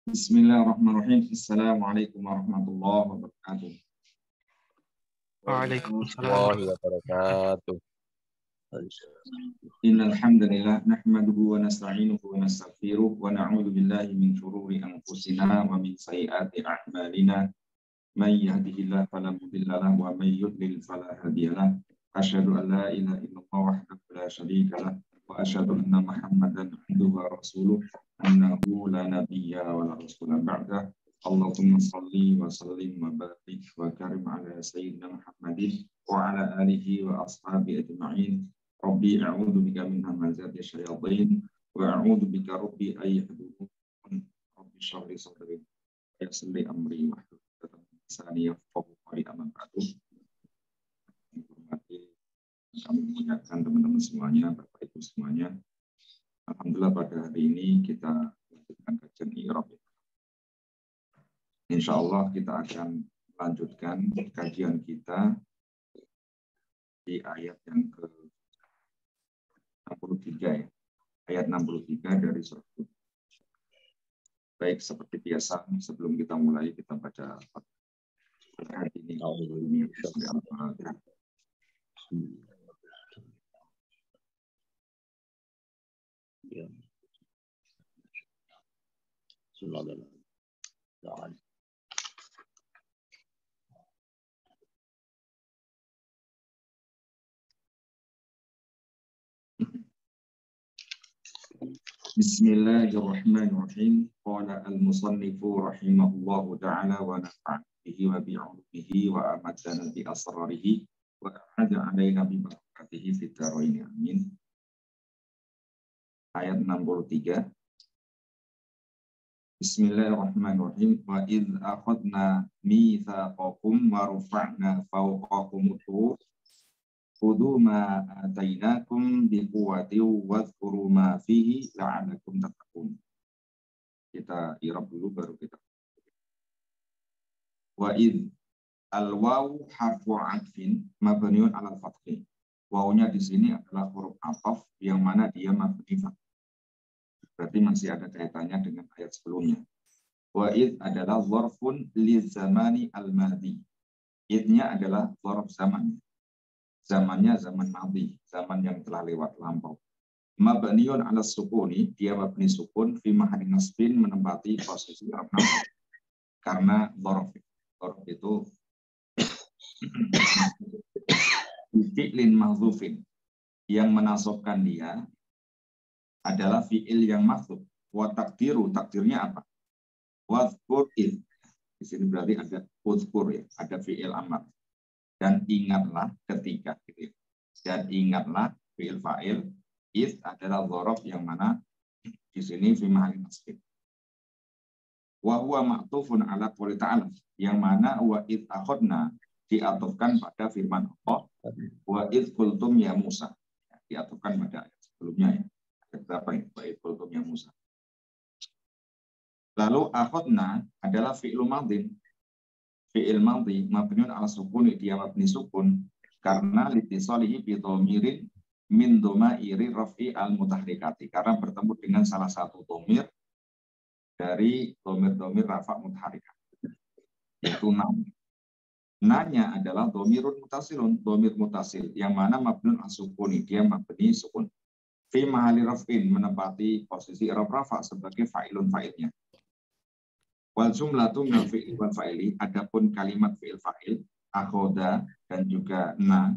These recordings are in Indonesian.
Bismillahirrahmanirrahim. Assalamualaikum warahmatullahi wabarakatuh. Waalaikumsalam. warahmatullahi wabarakatuh. Innal hamdalillah nahmaduhu wa nasta'inuhu wa nastaghfiruh wa na'udzu billahi min shururi anfusina wa min sayyiati a'malina. May yahdihillahu fala mudilla lahu wa may yudlil fala hadiya lahu. Asyhadu an la ilaha illallah wahdahu la syarika lahu wa asyhadu anna Muhammadan abduhu wa rasuluh annahu la nabiyya wa la rasula ba'da. Allahumma salli wa sallim wa barik wa karim ala sayyidina Muhammadin wa ala alihi wa ashabi ajma'in. Rabbi a'udzu bika min hamazati syayatin wa a'udzu bika rabbi ay yahdurun. Rabbi shrah li sadri wa yassir li amri wahlul 'uqdatam min lisani yafqahu qawli. Amma ba'du. Kami mengingatkan teman-teman semuanya, Bapak Ibu semuanya. Alhamdulillah pada hari ini kita lanjutkan kajian i'rab. Insya Allah kita akan lanjutkan kajian kita di ayat yang ke-63 ya. Ayat 63 dari surat Hud. Baik, seperti biasa sebelum kita mulai kita baca ayat ini. Bismillahirrahmanirrahim. Qala al-musannifu rahimahullahu ta'ala wa nafa'ana bihi wa bi'ulumihi wa amadana bi asrarihi wa ahada alaina bi barakatihi fid dharain amin. Ayat 63. Bismillahirrahmanirrahim. Wa idz akhadna mitsaqakum wa rafa'na fawqakumut tur khudhu ma atainakum biquwwatin wadhkuru ma fihi la'allakum tattaqun. Kita i'rab dulu baru kita. Wa idz al-wawu harfu 'atfin mabniun 'ala al-fathi. Wawunya di sini adalah huruf athaf yang mana dia mabni fath. Berarti masih ada kaitannya dengan ayat sebelumnya. Wa idz adalah dzarfun li zamani al-madi. Idnya adalah dzarf zaman. Zamannya zaman madhi, zaman yang telah lewat lampau. Mabniun 'ala sukuni, dia mabni sukun fi mahalli nasbin menempati posisi i'rab nasb. Karena dzarf itu fi'lin mahdzufin, yang menasabkan dia adalah fi'il yang mahdzuf. Wa takdiru, takdirnya apa? Wadhkur id. Di sini berarti ada udhkur ya, ada fi'il amr. Dan ingatlah ketika gitu. Dan ingatlah fi'il fa'il id adalah dzaraf yang mana di sini fi mahalli nasb. Wa huwa ma'tufun 'ala qouli ta'ala, yang mana wa id akhadna diatufkan pada firman Allah wa id qultum ya Musa, diatufkan pada ayat sebelumnya ya. Ayat berapa ini? Wa id qultum ya Musa. Lalu akhadna adalah fi'il madhin. Fi'il madhi mabniun 'ala sukun, dia mabni sukun karena litisalihi bi dhamirin min dhamairi raf'i al-mutahrikati, karena bertemu dengan salah satu dhamir dari dhamir-dhamir rafa' mutaharrikat, yaitu nam. Nanya adalah dhamirun mutasilun, dhamir mutasil yang mana mabniun 'ala sukuni, dia mabni sukun. Fi mahalli raf'in, menempati posisi i'rab rafa' sebagai fa'ilun fa'ilnya. Wal jumlatu minal fi'il wal fa'ili, adapun kalimat fi'il fa'il akhoda dan juga na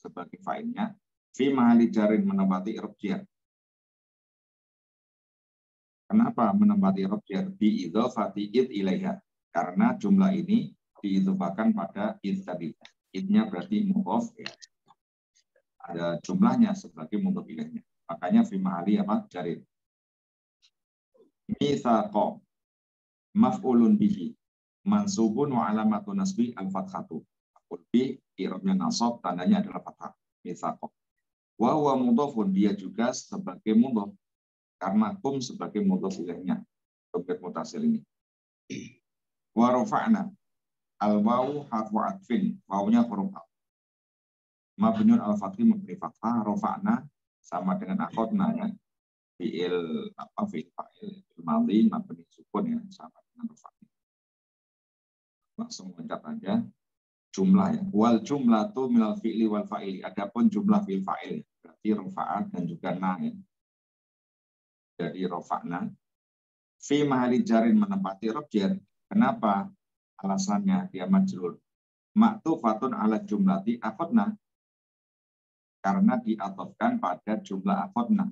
sebagai fa'ilnya fi mahalli jarin, menempati i'rab jar. Kenapa menempati i'rab jar? Bi idzafati id ilaiha, karena jumlah ini diidzafakan pada id tadi. Idnya berarti mudhaf ya. Ada jumlahnya sebagai mudhaf ilaihnya. Makanya fi mahalli apa? Jarin. Mitsaqa maf'ulun bihi mansubun wa alamatu nasbi al-fathatu. Maf'ul bi i'rabnya nasab, tandanya adalah fathah. Mitsaq. Wa huwa mudhafun, dia juga sebagai mudhaf karena kum sebagai mudhaf ilaihnya. Dhamir mutasil ini. Wa rafa'na al-wawu harfu 'atfin, wawunya huruf atf. Mabniun al-fathi mabni fathah, rafa'na sama dengan akhadna ya. Fi'il apa fi'il fa'il madhi mabni sukun ya, sama ucap aja jumlah ya. Wal jumlah tu minal fi'li wal fa'ili. Adapun jumlah fi'il fa'il berarti rafa'at dan juga na ya. Jadi rafa'na fi mahali jarin menempati rof jar. Kenapa? Alasannya dia majrur. Maktufatun ala jumlati akhadna, karena diatofkan pada jumlah akhadna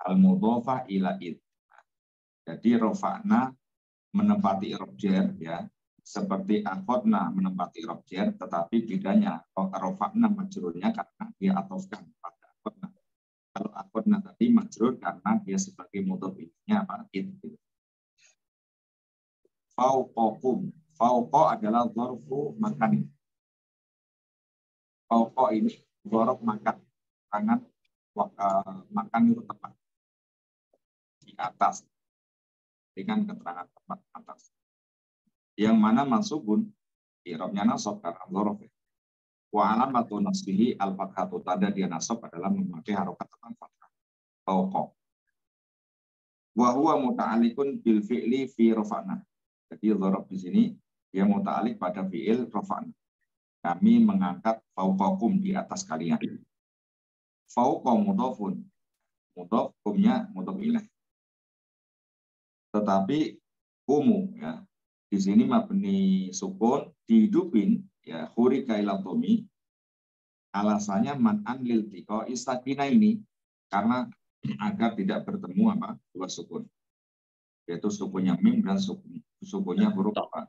al mudhofah ila id. Jadi rafa'na menempati rof jar ya, seperti akhadna menempati rof jar, tetapi bedanya rafa'na majrurnya karena dia atofkan pada akhadna. Kalau akhadna tadi majrur karena dia sebagai mudhof ilaihinya apa? Id. Fauqakum. Fauqa adalah dzarfu makan. Fauqa ini dzarf makan. Tangan makan itu tempat. Di atas. Dengan keterangan tempat atas. Yang mana mansubun, i'rabnya nasab karena dzarf. Wa alamatu nasbihi al-fathatu, tanda dia nasab adalah memakai harokat tekan fathah. Fauqa. Wa huwa muta'alliqun bil fi'li fi rafa'na. Jadi dzarf di sini dia muta'alliq pada fi'il rafa'na. Kami mengangkat fauqakum di atas kalian. Fauqa mudhofun. Mudhof kumnya mudhof ilaih. Tetapi kumu ya. Di sini mabni sukun dihidupin ya hurika ila dhammi. Alasannya man'an lil tiqa istakina ini karena agar tidak bertemu apa? Dua sukun. Yaitu sukunnya mim dan sukunnya huruf apa?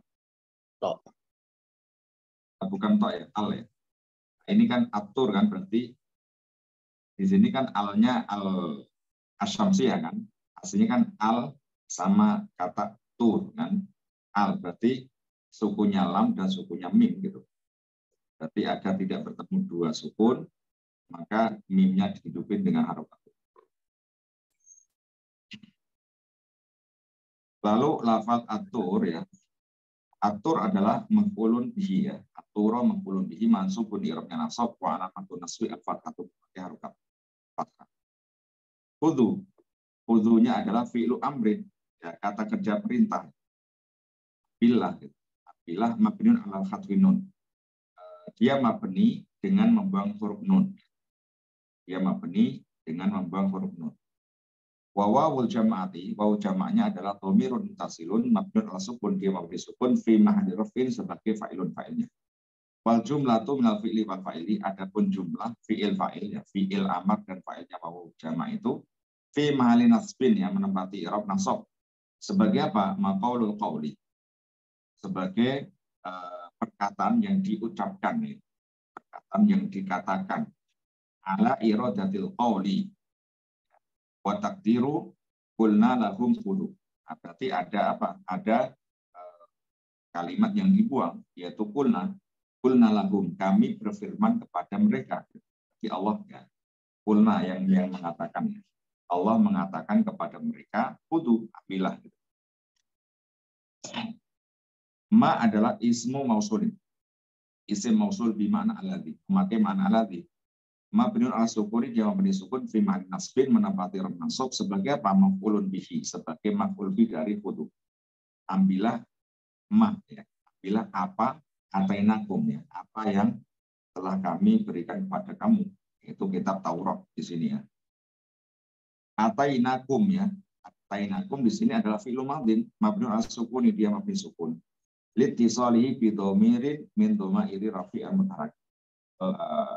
Tok. Bukan tok ya, al ya. Ini kan atur kan, berarti di sini kan alnya al asyamsiyah kan. Aslinya kan al sama kata tur kan. Al berarti sukunya lam dan sukunya mim gitu. Berarti agar tidak bertemu dua sukun, maka mimnya dihidupin dengan harokat. Lalu lafaz atur ya. Atur adalah mengkulun bihi ya. Aturo mengkulun bihi mansubun i'rabnya nasab wa alamatun nasbi al-fathatu pakai harokat fathah. Khudhu. Khudhunya adalah fi'lu amrin ya, kata kerja perintah. Billah gitu. Billah mabniun alal khatfi nun. Dia mabni dengan membuang huruf nun. Dia mabni dengan membuang huruf nun. Wa wawul jama'ati, wawu jama'nya adalah dhamirun muttasilun mabniun ala sukun, dia mabni sukun fi mahalli raf'in sebagai fa'ilun fa'ilnya. Wal jumlatu minal fi'li wal fa'ili, adapun jumlah fi'il fa'il ya, fi'il amar dan fa'ilnya wawu jama' itu fi mahalli nasbin ya, menempati i'rab nasab. Sebagai apa? Maqaulul qauli. Sebagai perkataan yang diucapkan ya. Perkataan yang dikatakan ala iradatil qauli. Wa takdiru qulna lahum qulu. Berarti ada apa? Ada kalimat yang dibuang, yaitu qulna lahum, kami berfirman kepada mereka. Jadi Allah ya. Qulna yang mengatakan ya. Allah mengatakan kepada mereka, kudu ambillah. Ma adalah ismu mausulin. Isim mausul bimakna alladhi. Memakai makna alladhi. Mabniun ala sukuni dia mabni sukun fi ma'an nasbin menempati ram nasab sebagai apa? Maf'ulun bihi, sebagai maf'ul bihi dari kudu. Ambillah ma ya. Ambillah apa atainakum ya. Apa yang telah kami berikan kepada kamu. Itu kitab Taurat di sini ya. Atainakum ya. Atainakum di sini adalah fi'lu madin mabniun ala sukuni dia mabni sukun. Litisalihi bi dhamirin min dhamairi rafi'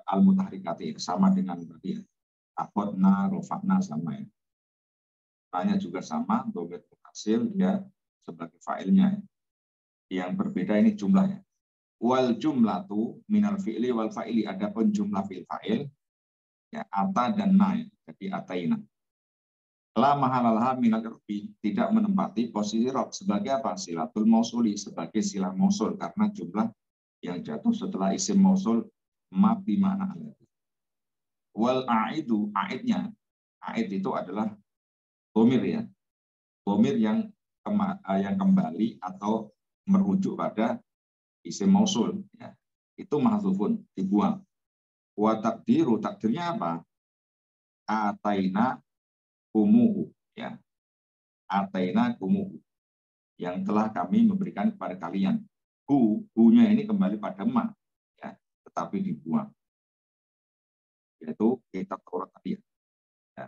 al-mutahrikati sama dengan tadi ya. Akhadna, rafa'na sama ya. Tanya juga sama, dhamir mutasil dia sebagai fa'ilnya ya. Yang berbeda ini jumlahnya. Wal jumlatu minal fi'li wal fa'ili, adapun jumlah fi'il fa'il ya ata dan na ya. Jadi ataina. La mahalalha minal irbi, tidak menempati posisi rob sebagai apa? Silatul mausuli, sebagai silah mausul karena jumlah yang jatuh setelah isim mausul ma bima'na alladhi. Wal a'idu, a'idnya. A'id itu adalah dhamir ya. Dhamir yang kembali atau merujuk pada isim mausul ya. Itu mahdzufun, dibuang. Wa takdiru, takdirnya apa? Ataina kumuhu ya. Ataina kumuhu, yang telah kami memberikan kepada kalian. Hu-nya ini kembali pada ma, ya, tetapi dibuang. Yaitu kitab Taurat tadi. Ya.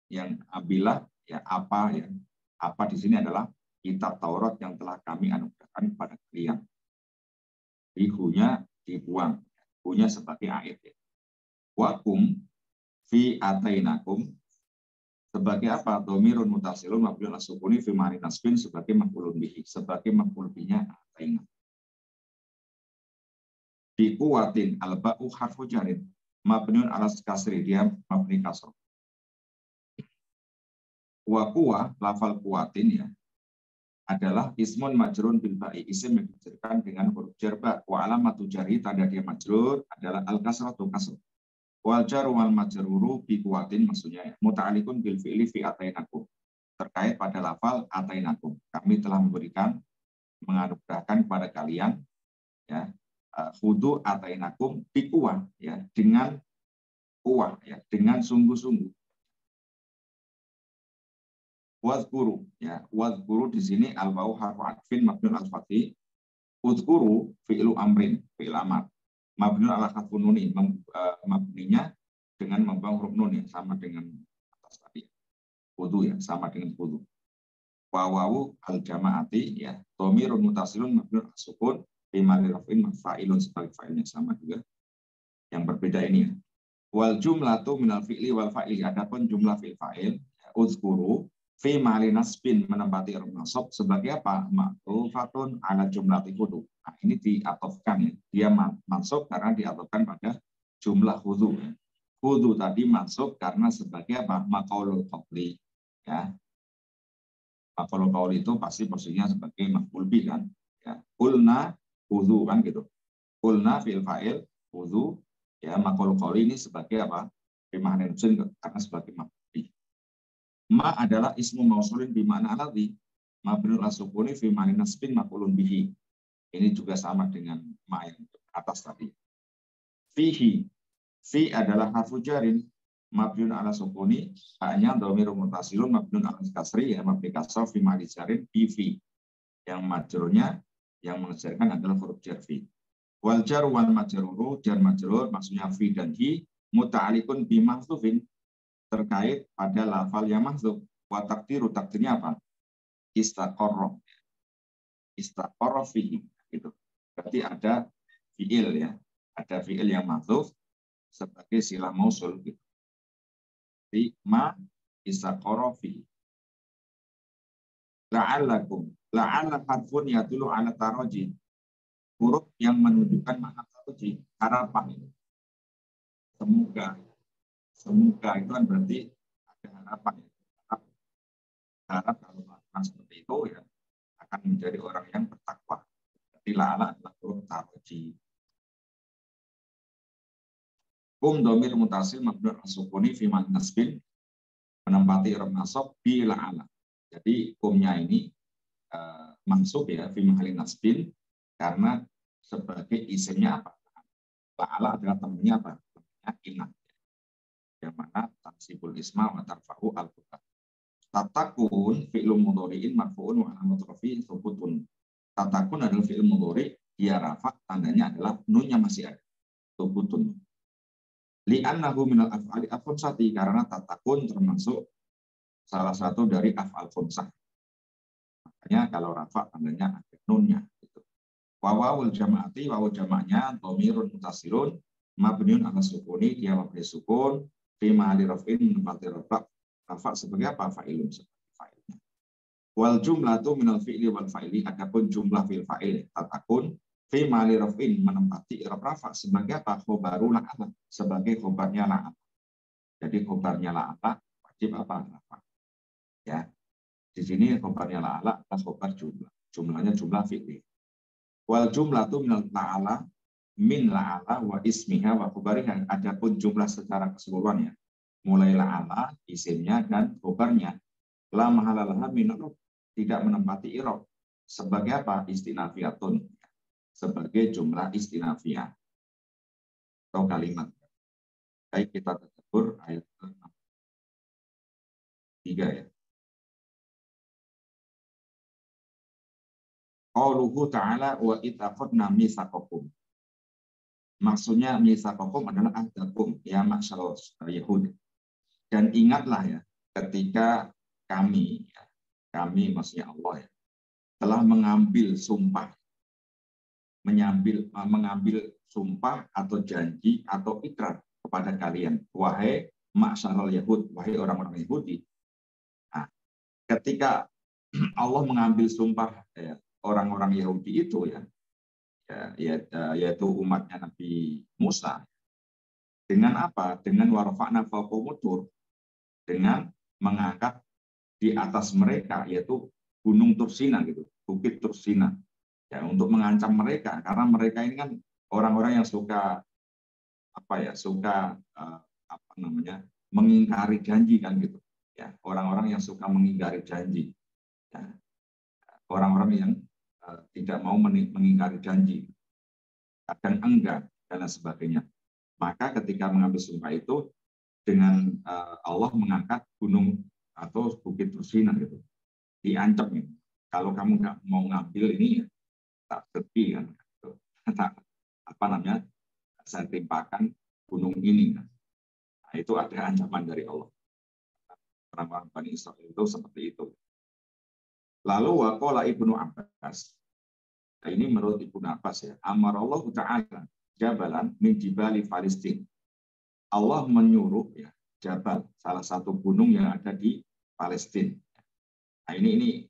Yang ambillah ya apa di sini adalah kitab Taurat yang telah kami anugerahkan kepada kalian. Jadi hu-nya dibuang. Hu-nya sebagai aid. Ya. Wakum fi atainakum sebagai apa? Domirun mutasilun mabniun as-sukuni fi ma'ni nasbin sebagai maf'ulun bihi. Sebagai maf'ul bihi-nya ataina. Di kuwatin al-ba'u harfu jarin mabniun alas kasri, dia mabni kasr. Wa kuwa lafal kuwatin ya adalah ismun majrun bil ba'i, isim yang dijarkan dengan huruf jar ba. Wa alamatu jari, tanda dia majrur adalah al-kasratu kasr. Wal jaru wal majruru bi kuwatin, maksudnya ya, muta'alliqun bil fi'li fi atainakum, terkait pada lafal atainakum. Kami telah memberikan, menganugerahkan kepada kalian ya, khudu atainakum bi kuwah, ya, dengan kuwah, ya, dengan sungguh-sungguh. Wazkuru, ya, wazkuru di sini al-bau harfu atfin mabniun al-fathi. Uzkuru fi'lu amrin, fi'il amar. Mabniun ala harfun nuni, mabninya dengan membuang huruf nun, ya, sama dengan atas tadi. Wudu, ya, sama dengan wudu. Wawawu al-jama'ati, ya, dhamirun mutasilun mabniun as-sukun fi mali raf'in fa'ilun sebagai fa'ilnya, sama juga. Yang berbeda ini ya. Wal jumlatu minal fi'li wal fa'ili, adapun jumlah fi'il fa'il, ya, uzkuru fi mali nasbin menempati nasab sebagai apa? Ma'tufatun ala jumlati khudu. Nah, ini diatofkan ya. Dia mansub karena diatofkan pada jumlah khudu. Ya. Khudu tadi mansub karena sebagai apa? Maqaulul qawli. Ya. Maqaulul qawli itu pasti posisinya sebagai maf'ul bih kan. Ya. Qulna khudu kan gitu. Qulna fil fa'il khudu, ya, maqaulul qawli ini sebagai apa? Bima'na nusyn karena sebagai maf'ul. Ma adalah ismu mausulin bima'na alladhi mabniun as-sukuni fi ma'ni nasbin maf'ulun bihi. Ini juga sama dengan ma yang atas tadi. Fihi, fi adalah harfu jarin mabniun ala sukuni, hanya dhamirun mutasilun mabniun ala kasri, ya, mabni kasra fi ma'ni jarin bi fi. Yang majrurnya yang mengejarkan adalah huruf jar fi. Wal jar wal majruru, jar majrur maksudnya fi dan hi, muta'alliqun bi mahdzufin, terkait pada lafal yang mahdzuf. Wa takdiru, takdirnya apa? Istaqarra. Istaqarra fihi, gitu. Berarti ada fiil, ya. Ada fiil yang mahdzuf sebagai sila mausul, gitu. Jadi ma istaqarra fihi. La'allakum. La'alla harfun yadullu ala taraji. Huruf yang menunjukkan makna taraji, harapan. Semoga. Semoga itu kan berarti ada harapan, ya. Harap kalau melakukan seperti itu ya akan menjadi orang yang bertakwa. Jadi la'ala adalah huruf taraji. Domir mutasil mabniun as-sukuni fi ma'ni nasbin, menempati i'rab nasab bi la'ala. Jadi kumnya ini mansub ya fi ma'ni nasbin karena sebagai isimnya apa? La'ala adalah temannya apa? Temannya ingat. Yang mana tansibul isma wa tarfa'u al-quran. Tatakun fi'il mudhari'in marfu'un wa alamat rafi thubutun. Tatakun adalah fi'il mudhari', dia rafa, tandanya adalah nunnya masih ada. Thubutun. Li'annahu minal af'ali al-khumsati, karena tatakun termasuk salah satu dari af'al khumsah. Makanya kalau rafa tandanya ada nunnya. Gitu. Wawawul jama'ati, wawul jama'nya dhamirun mutasilun mabniun ala sukuni, dia mabni sukun fi ma'ali raf'in menempati rafa sebagai apa? Fa'ilun, sebagai fa'ilnya. Wal jumlatu minal fi'li wal fa'ili, adapun jumlah fi'il fa'il tatakun fi ma'ali raf'in menempati i'rab rafa sebagai apa? Khobaru la'ala, sebagai khobarnya la'ala. Jadi khobarnya la'ala wajib apa? Rafa. Ya. Di sini khobarnya la'ala adalah khobar jumlah. Jumlahnya jumlah fi'li. Wal jumlatu minal la'ala min la'ala wa ismiha wa khobariha, adapun jumlah secara keseluruhannya mulai la'ala isimnya dan khobarnya la mahalalah min i'rab, tidak menempati i'rab sebagai apa? Istinafiyatun, sebagai jumlah istinafiyah atau kalimat. Baik, kita tadabbur ayat ke-3 ya. qauluhu ta'ala wa itaqadna mitsaqakum. Maksudnya mitsaqakum adalah ahdakum ya ma'syarul Yahud. Dan ingatlah ya ketika kami maksudnya Allah ya, telah mengambil sumpah, mengambil sumpah atau janji atau ikrar kepada kalian, wahai ma'syarul Yahud, wahai orang-orang Yahudi. Nah, ketika Allah mengambil sumpah orang-orang Yahudi itu yaitu umatnya Nabi Musa, dengan apa? Dengan warfa'na fawqahum tur, dengan mengangkat di atas mereka yaitu gunung Tursina gitu, bukit Tursina ya, untuk mengancam mereka karena mereka ini kan orang-orang yang suka mengingkari janji kan gitu ya, orang-orang yang suka mengingkari janji ya, orang-orang yang tidak mau mengingkari janji, kadang enggan dan sebagainya. Maka ketika mengambil sumpah itu dengan Allah mengangkat gunung atau bukit Tursina gitu, diancam gitu. Kalau kamu nggak mau ngambil ini ya, tak sepi kan, gitu. Saya timpakan gunung ini kan. Nah, itu ada ancaman dari Allah. Orang-orang Bani Israil itu seperti itu. Lalu waqala Ibnu Abbas. Nah, ini menurut Ibnu Abbas ya, amarallahu ta'ala jabalan min jibali Palestina. Allah menyuruh ya jabal, salah satu gunung yang ada di Palestina. Nah, ini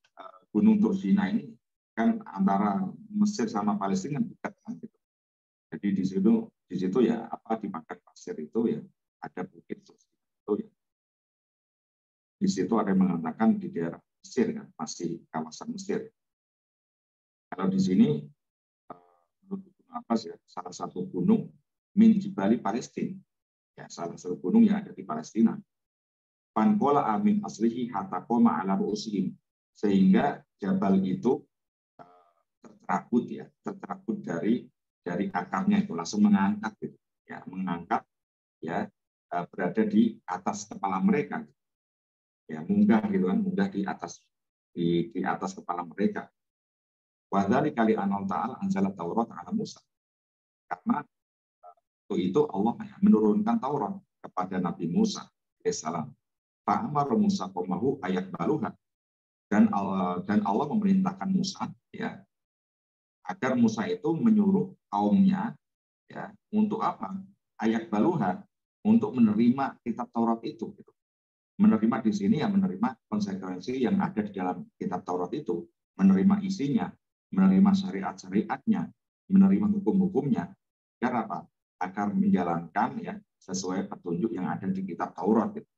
gunung Tursina ini kan antara Mesir sama Palestina kan dekat kan gitu. Jadi di situ ya dimakan pasir itu ya ada bukit Tursina itu ya. Di situ ada yang mengatakan di daerah Mesir kan, masih kawasan Mesir. Kalau di sini menurut Ibnu Abbas ya salah satu gunung min jibali Palestina. Ya, salah satu gunung yang ada di Palestina. Pankola amin aslihi hatta qoma ala ru'usihim, sehingga jabal itu tercerabut dari akarnya itu langsung mengangkat gitu. Ya, mengangkat ya berada di atas kepala mereka. Ya, munggah gitu kan, munggah di atas kepala mereka. Wa dzalika li anna ta'ala anzala Taurat ala Musa. Karena itu Allah menurunkan Taurat kepada Nabi Musa alaihissalam. Fa'amar Musa qaumahu ayat baluha, dan Allah memerintahkan Musa ya agar Musa itu menyuruh kaumnya ya untuk apa? Ayat baluha, untuk menerima kitab Taurat itu gitu. Menerima di sini ya menerima konsekuensi yang ada di dalam kitab Taurat itu, menerima isinya, menerima syariat-syariatnya, menerima hukum-hukumnya. Agar apa? Agar menjalankan ya sesuai petunjuk yang ada di kitab Taurat gitu.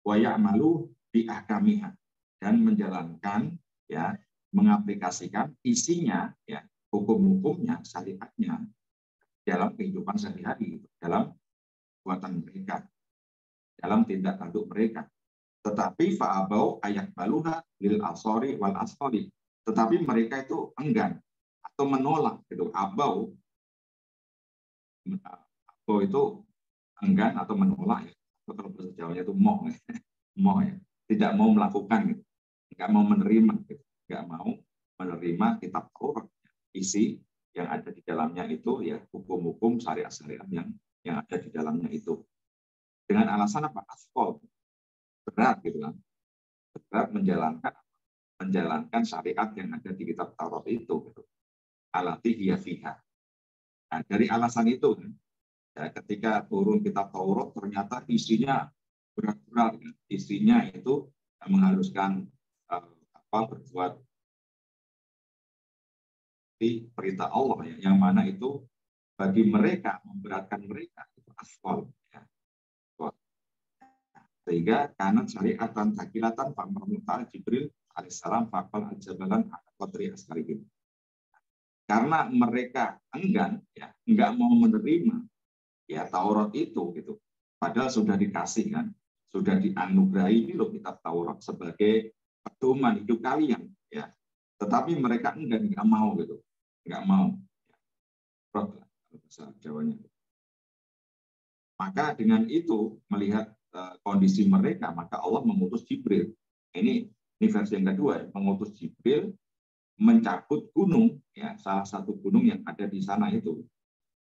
Wa ya'malu bi ahkamiha, dan menjalankan ya mengaplikasikan isinya ya hukum-hukumnya, syariatnya dalam kehidupan sehari-hari, dalam perbuatan mereka, dalam tindak tanduk mereka. Tetapi fa'abau ayat baluha lil asori wal asori, tetapi mereka itu enggan atau menolak gitu. Abau itu enggan atau menolak ya. Atau kalau bahasa Jawanya itu moh ya. Tidak mau melakukan gitu. Enggak mau menerima gitu. Enggak mau menerima kitab Taurat, isi yang ada di dalamnya itu ya hukum-hukum syariat-syariat yang ada di dalamnya itu. Dengan alasan apa? Asfal, berat gitu kan. Berat menjalankan syariat yang ada di kitab Taurat itu gitu. Alati hiya fiha. Nah, dari alasan itu ya, ketika turun kitab Taurat ternyata isinya berat-berat, ya. Isinya itu mengharuskan berbuat di perintah Allah ya, yang mana itu bagi mereka memberatkan mereka itu asfal ya. Sehingga kanan syariatan takilatan Pak Muhammad Jibril alaihissalam fakal al-jabalan qadri askarihim. Karena mereka enggan ya, enggak mau menerima ya Taurat itu gitu. Padahal sudah dikasih kan, sudah dianugerahi loh kitab Taurat sebagai pedoman hidup kalian ya. Tetapi mereka enggak mau gitu. Enggak mau. Bahasa Jawanya. Maka dengan itu melihat kondisi mereka, maka Allah mengutus Jibril. Ini versi yang kedua ya, mengutus Jibril mencabut gunung, ya, salah satu gunung yang ada di sana itu,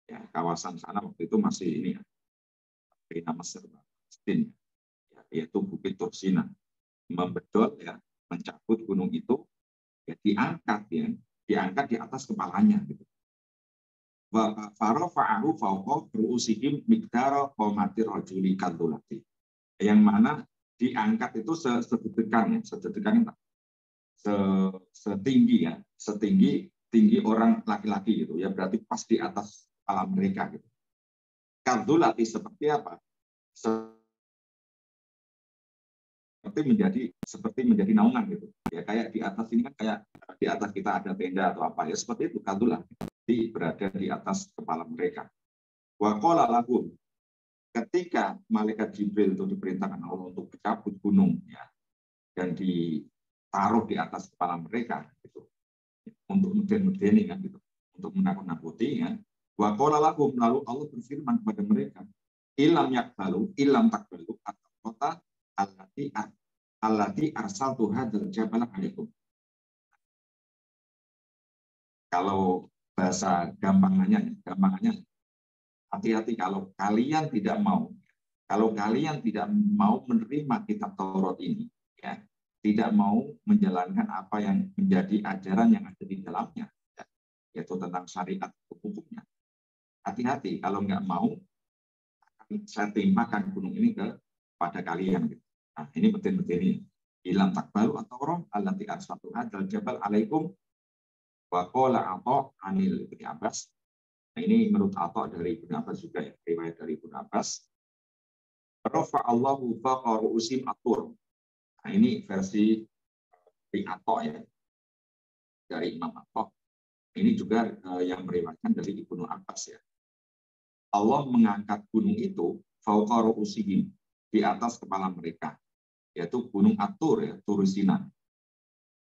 ya, kawasan sana waktu itu masih ini ya, nama Mesir, Palestina, ya, yaitu Bukit Tursina, membedol, ya, mencabut gunung itu, ya, diangkat di atas kepalanya, gitu. Wa farafa'ahu fawqa ru'usihim miqdara qamati rajuli kadzulati. Yang mana diangkat itu sedetekan, ya, sedetekan setinggi, ya, tinggi orang laki-laki gitu, ya, berarti pas di atas kepala mereka gitu. Kadzulati seperti apa? Seperti menjadi naungan gitu. Ya, kayak di atas ini kan kayak di atas kita ada tenda atau apa, ya seperti itu kadzulah, berada di atas kepala mereka. Wa qala lahum, ketika malaikat Jibril itu diperintahkan Allah untuk mencabut gunung, ya, dan ditaruh di atas kepala mereka gitu, untuk meden-medeni kan gitu, untuk menakut-nakuti, ya. Wa qala lahum, lalu Allah berfirman kepada mereka, ilam takbalu atau kota allati arsaltu hadzal jabal alaikum. Kalau bahasa gampangannya, hati-hati kalau kalian tidak mau menerima kitab Taurat ini, ya, tidak mau menjalankan apa yang menjadi ajaran yang ada di dalamnya, ya, yaitu tentang syariat hukumnya. Hati-hati kalau nggak mau, saya timpakan gunung ini kepada kalian. Gitu. Nah, ini betul-betul ini. Ilam takbalu atau roh allati arsaltu hadzal jabal alaikum wa qala Atha anil Ibnu Abbas. Nah, ini menurut Atha dari Ibnu Abbas juga, ya, riwayat dari Ibnu Abbas. Rafa Allahu faqaru usim atur. Nah, ini versi di Atha, ya, dari Imam Atha. Ini juga yang meriwayatkan dari Ibnu Abbas, ya. Allah mengangkat gunung itu faqaru usihim, di atas kepala mereka, yaitu gunung Atur, ya, Tursina.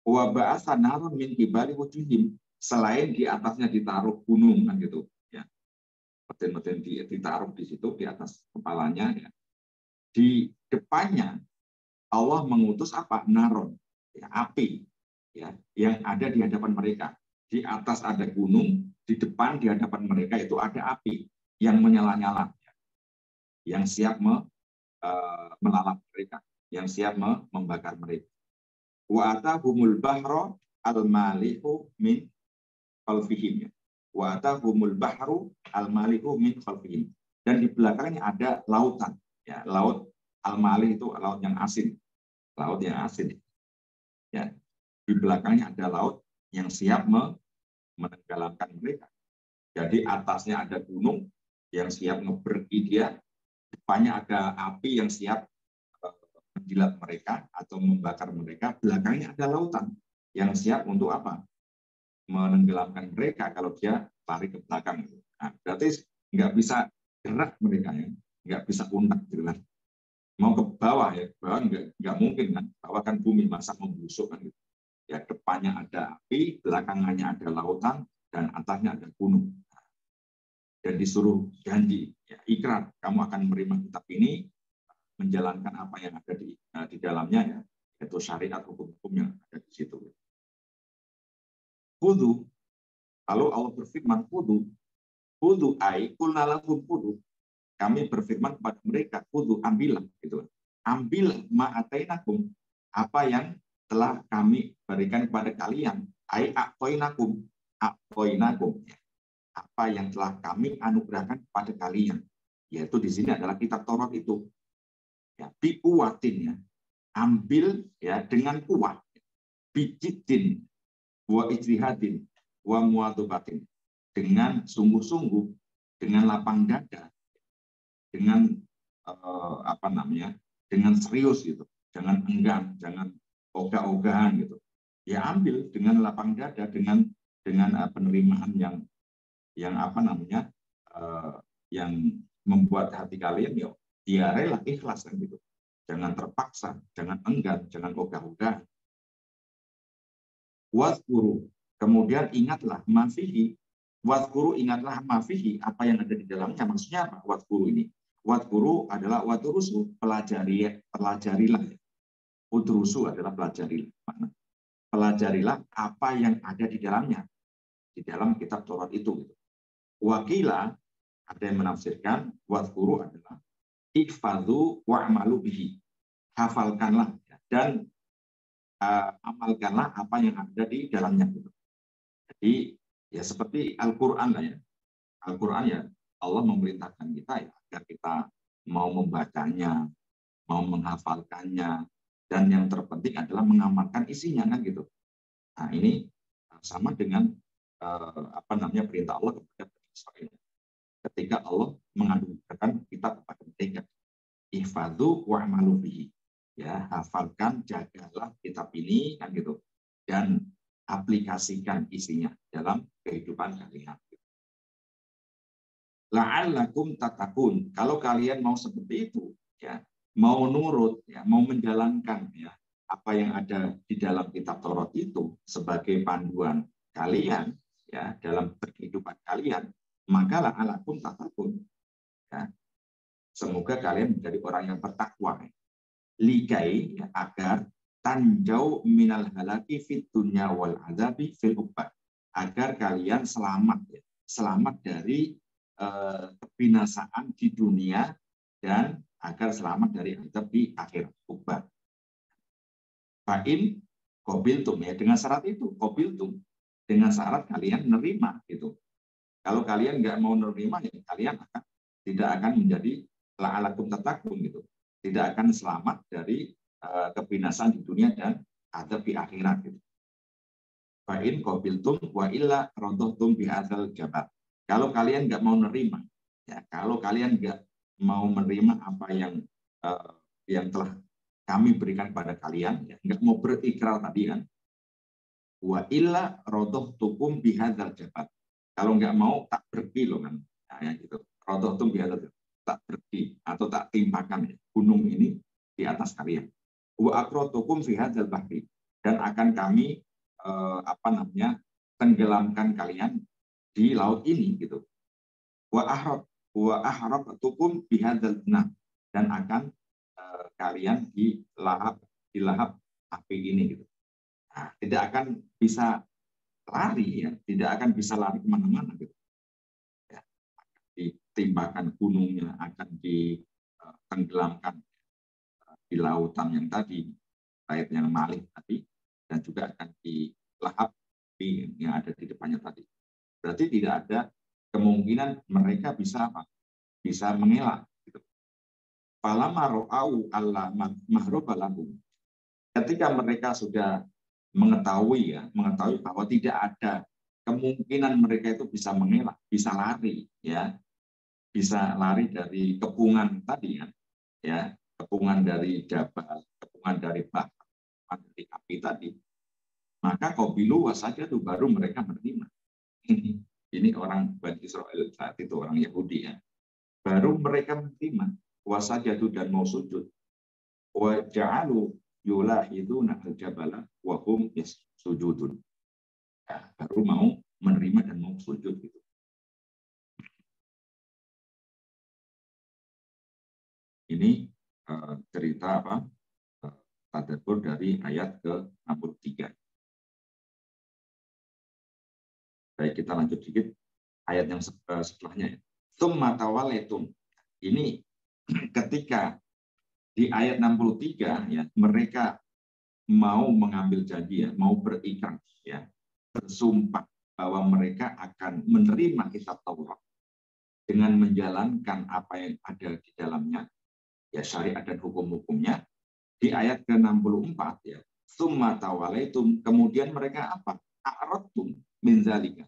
Wa ba'atsa narun min qibali wujuhim, selain di atasnya ditaruh gunung kan gitu, ya. Meten-meten ditaruh di situ di atas kepalanya, ya. Di depannya Allah mengutus apa? Naron, ya, api, ya, yang ada di hadapan mereka. Di atas ada gunung, di depan di hadapan mereka itu ada api yang menyala-nyala, ya, yang siap melalap mereka, yang siap membakar mereka. Wa atahumul bahra al-malihu min khalfihim, ya. Wa atahumul bahru al-malihu min khalfihim. Dan di belakangnya ada lautan, ya, laut al-malih itu laut yang asin. Laut yang asin, ya. Di belakangnya ada laut yang siap menenggelamkan mereka. Jadi atasnya ada gunung yang siap ngebergi dia, depannya ada api yang siap menjilat mereka atau membakar mereka, belakangnya ada lautan yang siap untuk apa? Menenggelamkan mereka kalau dia lari ke belakang. Nah, berarti nggak bisa gerak mereka, ya, nggak bisa undak jelas. Mau ke bawah, ya, bawah nggak mungkin kan, bawah kan bumi, masa membusuk kan gitu. Ya, depannya ada api, belakangannya ada lautan, dan atasnya ada gunung. Dan disuruh janji, ya, ikrar, kamu akan menerima kitab ini, menjalankan apa yang ada di dalamnya, ya, yaitu syariat hukum-hukum yang ada di situ. Kudu, lalu Allah berfirman, kudu ai kulna lahum kudu. Kami berfirman kepada mereka, kudu, ambillah, gitu. Ambil ma'atainakum, apa yang telah kami berikan kepada kalian. Ai a'toinakum, ya. Apa yang telah kami anugerahkan kepada kalian, yaitu di sini adalah kitab Taurat itu, ya, biquwatin, ya, ambil, ya, dengan kuat, bijidin wa ijtihadin wa muwadzabatin, dengan sungguh-sungguh, dengan lapang dada, dengan dengan serius gitu, jangan enggan, jangan ogah-ogahan gitu, ya, ambil dengan lapang dada, dengan penerimaan yang yang membuat hati kalian, ya rela, ikhlas kan gitu, jangan terpaksa, jangan enggan, jangan ogah-ogahan. Wazkuru, kemudian ingatlah mafihi, wazkuru, ingatlah mafihi, apa yang ada di dalamnya. Maksudnya apa wazkuru ini? Wazkuru adalah wadurusu, pelajarilah. Udrusu adalah pelajarilah. pelajarilah apa yang ada di dalamnya, di dalam kitab Taurat itu. Wakila, ada yang menafsirkan, wadhkuru adalah ihfadhu wa'malu bihi. Hafalkanlah dan amalkanlah apa yang ada di dalamnya. Jadi ya seperti Al-Quran lah ya. Al-Quran ya Allah memerintahkan kita ya agar kita mau membacanya, mau menghafalkannya, dan yang terpenting adalah mengamalkan isinya kan gitu. Nah ini sama dengan perintah Allah kepada Israel. Ketika Allah menganugerahkan kita kepada mereka, ihfadhu wa'malu bihi. Ya, hafalkan, jagalah kitab ini kan gitu, dan aplikasikan isinya dalam kehidupan kalian. La'allakum tattaqun. Kalau kalian mau seperti itu, ya, mau nurut, ya, mau menjalankan ya apa yang ada di dalam kitab Taurat itu sebagai panduan kalian ya dalam kehidupan kalian, maka la'allakum tattaqun. Ya. Semoga kalian menjadi orang yang bertakwa. Likai ya, agar tanjau minal halaki fit dunya wal azabi fil ukhbah. Agar kalian selamat ya, selamat dari kebinasaan di dunia dan agar selamat dari azab di akhirat ukhbah. Fa'in qabiltum ya, dengan syarat itu qabiltum, dengan syarat kalian menerima gitu. Kalau kalian nggak mau menerima ya kalian tidak akan menjadi la'alakum tattaqun gitu. Tidak akan selamat dari kebinasaan di dunia dan azab di akhirat gitu. Fa'in qabiltum wa illa radhtum bi hadzal jabal. Kalau kalian nggak mau menerima, ya kalau kalian nggak mau menerima apa yang telah kami berikan pada kalian, ya, nggak mau berikrar tadi kan, wa illa radhtum bi hadzal jabal. Kalau nggak mau tak pergi loh kan, ya, gitu. Radhtum bi hadzal, tak pergi atau tak timpakan ya, gunung ini di atas kalian. Wa aqratukum fi hadzal bahri, dan akan kami tenggelamkan kalian di laut ini gitu. Wa ahraqtukum bi hadzal nar, dan akan kalian dilahap api ini gitu. Nah, tidak akan bisa lari ya, tidak akan bisa lari kemana-mana gitu. Ya, ditimbakan gunungnya, akan ditenggelamkan di lautan yang tadi, air yang malih tadi, dan juga akan dilahap api yang ada di depannya tadi. Berarti tidak ada kemungkinan mereka bisa apa? Bisa mengelak. Gitu. Falamma ra'au alla mahruba lahum. Ketika mereka sudah mengetahui bahwa tidak ada kemungkinan mereka itu bisa mengelak, bisa lari, ya, bisa lari dari kepungan tadi ya, kepungan dari jabal, kepungan dari bahar, dari api tadi. Maka qabilu wasajadu, baru mereka menerima. Ini orang Bani Israel saat itu, orang Yahudi ya. Baru mereka menerima wasajadu dan mau sujud. Wa ja'alu yulahiduna al-jabala wa hum sujudun. Ya, baru mau menerima dan mau sujud gitu. Ini cerita tadabbur dari ayat ke-63. Baik, kita lanjut sedikit ayat yang setelahnya. Tsumma tawalaitum. Ini ketika di ayat 63 ya, mereka mau mengambil janji ya, mau berikrar ya, bersumpah bahwa mereka akan menerima kitab Taurat dengan menjalankan apa yang ada di dalamnya, ya syariat dan hukum-hukumnya. Di ayat ke-64 ya, tsumma tawalaitum, kemudian mereka apa? A'radtum min zalika.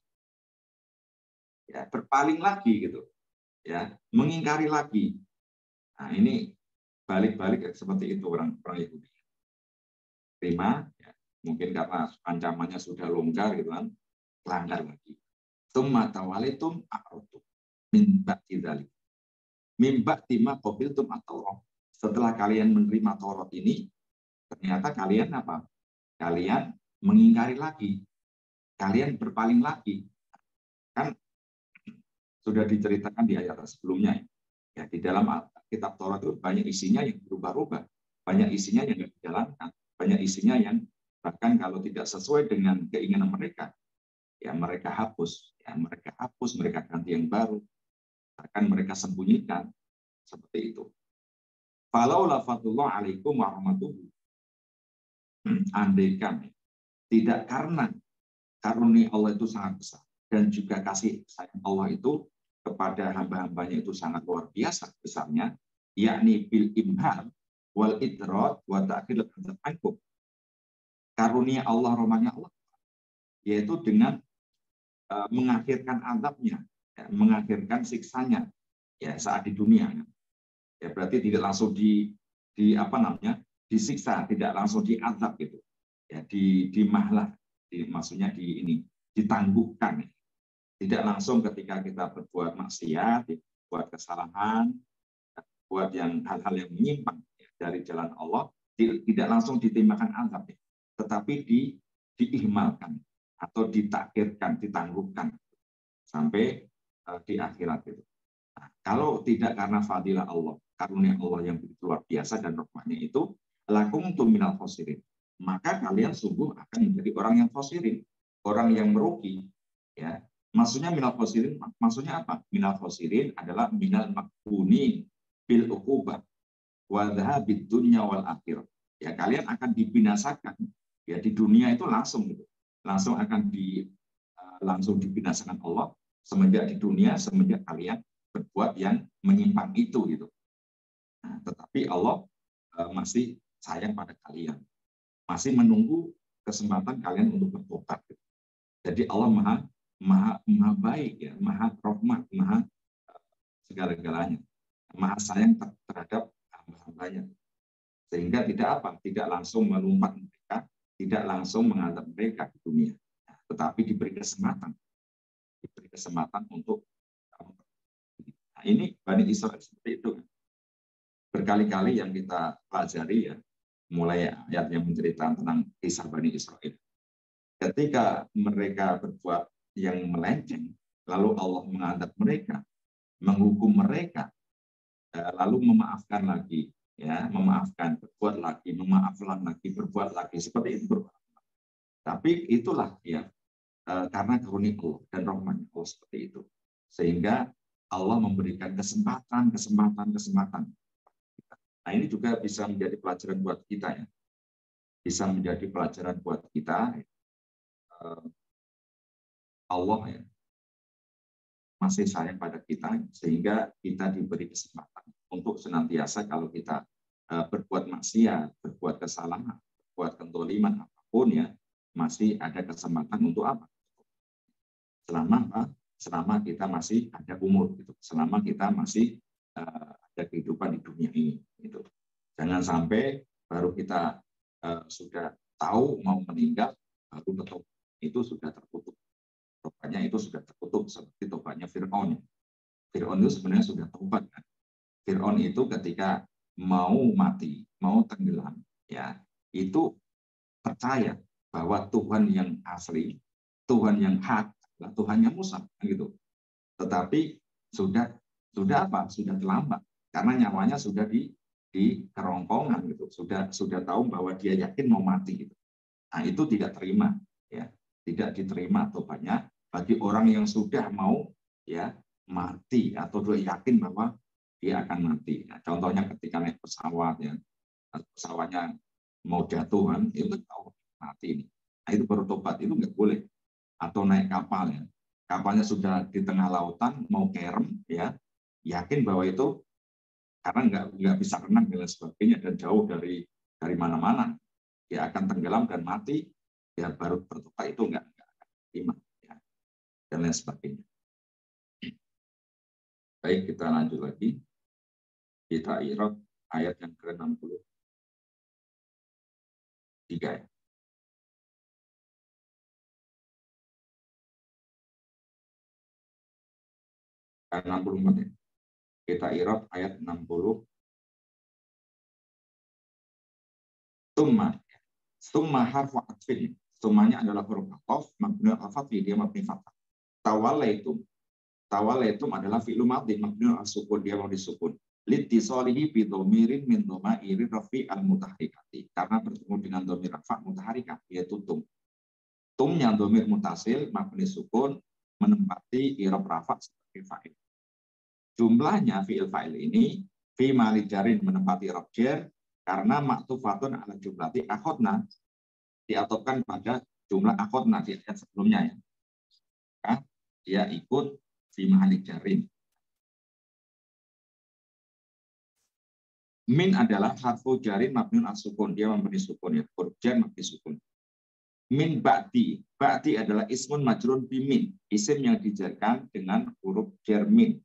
Ya, berpaling lagi gitu. Ya, mengingkari lagi. Nah, ini balik-balik seperti itu orang Yahudi. Terima, ya, mungkin karena ancamannya sudah longgar gitu kan, langgar lagi. Tsumma tawalaitum a'radtum min ba'di dzalik. Min ba'di ma qabiltum at-Taurat. Setelah kalian menerima Taurat ini, ternyata kalian apa? Kalian mengingkari lagi. Kalian berpaling lagi. Kan sudah diceritakan di ayat sebelumnya. Ya, di dalam kitab Taurat itu banyak isinya yang berubah-ubah. Banyak isinya yang tidak dijalankan. Banyak isinya yang Bahkan kalau tidak sesuai dengan keinginan mereka, ya mereka hapus, mereka ganti yang baru, akan mereka sembunyikan seperti itu. Falau lafatullah alaikum warahmatullahi. Andaikan tidak karena karunia Allah itu sangat besar dan juga kasih sayang Allah itu kepada hamba-hambanya itu sangat luar biasa besarnya, yakni bil imhal wal idrat wa ta'khir al-'ankum. Karunia Allah, rahmatnya Allah, yaitu dengan mengakhirkan azabnya, ya, mengakhirkan siksanya, ya saat di dunia. Ya berarti tidak langsung disiksa, tidak langsung diazab gitu. Ya dimahlah, maksudnya ditangguhkan. Tidak langsung ketika kita berbuat maksiat, buat kesalahan, buat hal-hal yang menyimpang ya, dari jalan Allah, tidak langsung ditimbakan azab, ya, tetapi diihmalkan atau ditakhirkan, ditangguhkan sampai di akhirat itu. Nah, kalau tidak karena fadilah Allah, karunia Allah yang begitu luar biasa dan rahmatnya itu, lakum minal khosirin, maka kalian sungguh akan menjadi orang yang khosirin, orang yang merugi. Ya, maksudnya minal khosirin, maksudnya apa? Minal khosirin adalah minal makbunin bil uqubah wa dhahabid dunya wal akhirah. Ya, kalian akan dibinasakan ya di dunia itu langsung gitu. Langsung akan langsung dibinasakan Allah semenjak di dunia, semenjak kalian berbuat yang menyimpang itu gitu. Nah, tetapi Allah masih sayang pada kalian, masih menunggu kesempatan kalian untuk bertobat. Gitu. Jadi Allah maha baik ya, maha rahmat, maha segala-galanya, maha sayang terhadap hamba-hambanya, sehingga tidak langsung melumpat mereka, tidak langsung mengadab mereka di dunia, tetapi diberi kesempatan untuk ini Bani Israil seperti itu. Berkali-kali yang kita pelajari ya, mulai ayat yang menceritakan tentang kisah Bani Israil. Ketika mereka berbuat yang melenceng, lalu Allah mengadab mereka, menghukum mereka, lalu memaafkan lagi, ya, memaafkan, berbuat lagi, memaafkan lagi, berbuat lagi, seperti itu. Tapi itulah ya, karena karunia Allah dan rahmatnya Allah seperti itu, sehingga Allah memberikan kesempatan. Nah ini juga bisa menjadi pelajaran buat kita ya, bisa menjadi pelajaran buat kita. Allah ya masih sayang pada kita, sehingga kita diberi kesempatan untuk senantiasa kalau kita berbuat maksiat, berbuat kesalahan, berbuat kentoliman apapun ya, masih ada kesempatan untuk apa? Selama kita masih ada umur, gitu. Selama kita masih ada kehidupan di dunia ini. Gitu. Jangan sampai baru kita sudah tahu mau meninggal, baru betul itu sudah tertutup. Tobatnya itu sudah tertutup, seperti tobatnya Fir'aun. Fir'aun itu sebenarnya sudah tobat. Kan? Fir'aun itu ketika mau mati, mau tenggelam, ya itu percaya bahwa Tuhan yang asli, Tuhan yang hak, Tuhannya Musa, gitu. Tetapi sudah terlambat karena nyawanya sudah di kerongkongan gitu, sudah tahu bahwa dia yakin mau mati gitu. Nah itu tidak terima ya, tidak diterima tobatnya bagi orang yang sudah mau ya mati atau dia yakin bahwa dia akan mati. Nah, contohnya ketika naik pesawat ya, pesawatnya mau jatuh kan, itu tahu mati ini. Nah itu baru tobat, itu nggak boleh. Atau naik kapal ya, kapalnya sudah di tengah lautan mau kerem ya, yakin bahwa itu karena nggak bisa renang dan sebagainya dan jauh dari mana-mana, dia akan tenggelam dan mati, ya baru bertobat, itu nggak akan terima ya, dan lain sebagainya. Baik, kita lanjut lagi. Kita Irak ayat yang ke-63 ya. 64 ya. Kita Irak ayat 60. Summa harfu atfin. Summanya adalah huruf ataf, mabni al-fathi, dia mabni fathah. Tawallaitum adalah fi'lu madhi, mabni al-sukun, dia mau disukun. litisolihi bi dhamirin min dhamairi rafi al-mutaharikati, karena bertemu dengan dhamir rafa mutaharikah, yaitu tum. Tumnya dhamir mutasil mabni sukun menempati i'rab rafa sebagai fa'il. Jumlahnya fi'il fa'il ini fi mali jarin menempati i'rab jar karena maktufatun ala jumlati akhotna, diatofkan pada jumlah akhotna di ayat sebelumnya ya. Maka dia ikut fi mali jarin. Min adalah harfu jarin mabniun as-sukun, dia memberi sukun ya, huruf jar mabni sukun. Min ba'di, ba'di adalah ismun majrun bimin, isim yang dijarkan dengan huruf jar min.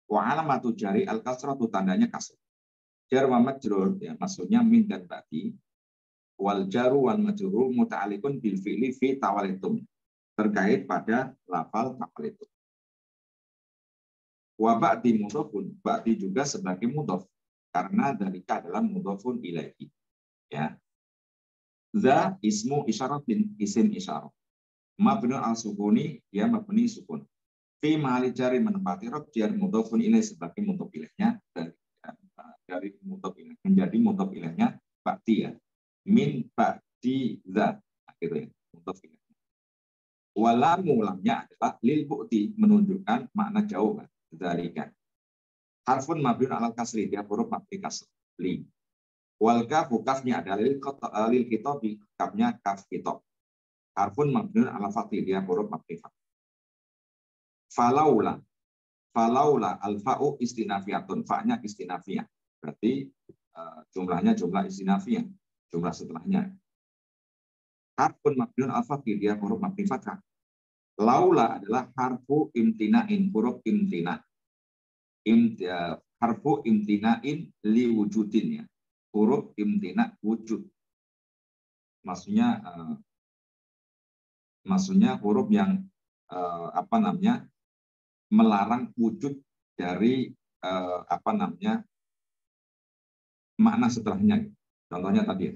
Wa alamatu jari al-kasratu, tandanya kasrah. Jar wa majrur ya, maksudnya min dan ba'di. Wal jaru wal majrur muta'alliqun bil fi'li fi tawalitum, terkait pada lafal tawalitum. Wa ba'di mudhofun, ba'di juga sebagai mudhof, karena dalika adalah mudhofun ilaihi ya. Za ismu isyaratin, isim isyarat. Mabni al-sukuni, dia mabni sukun. Fi mahali jari menempati rob jar mudhofun ilaih sebagai mudhof ilaihnya, dari mudhof ilaih menjadi mudhof ilaihnya ba'di ya. Min ba'di za, gitu ya, mudhof ilaihnya. Walamu, lamnya adalah lil bu'ti, menunjukkan makna jauh dzalika. Harfun mabniun alal kasri, dia huruf mabni kasri. Li. Wal kafu, kafnya adalah lil kitobi, kafnya kaf kitob. Harfun mabniun alal fathi, dia huruf mabni fath. Falaula, falaula al fa'u istinafiyatun, fa'nya istinafiyah. Berarti jumlahnya jumlah istinafiyah, jumlah setelahnya. Harfun mabniun alal fathi, dia huruf mabni fathah. Laula adalah harfu imtina'in, huruf imtina'. Harfu imtina'in li wujudin ya, huruf imtina' wujud, maksudnya huruf yang melarang wujud dari makna setelahnya. Contohnya tadi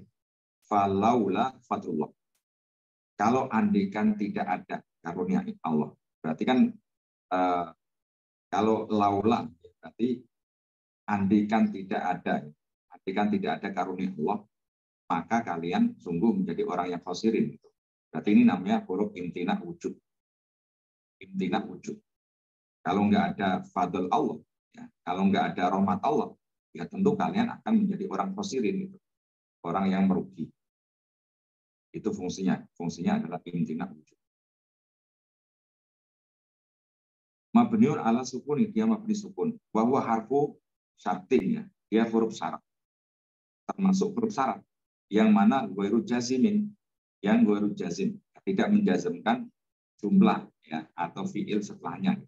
falaula fadlullah, kalau andikan tidak ada karunia Allah, berarti kan kalau laula berarti andikan tidak ada karunia Allah, maka kalian sungguh menjadi orang yang khosirin. Gitu. Berarti ini namanya huruf imtina wujud. Imtina wujud. Kalau nggak ada fadl Allah, ya, kalau nggak ada rahmat Allah, ya tentu kalian akan menjadi orang khosirin, gitu. Orang yang merugi. Itu fungsinya. Fungsinya adalah imtina wujud. Mabniun ala sukun, dia mabni sukun. Bahwa harfu syartin ya, dia huruf syarat. Termasuk huruf syarat yang mana ghairu jazimin, yang ghairu jazim, tidak menjazmkan jumlah ya atau fiil setelahnya.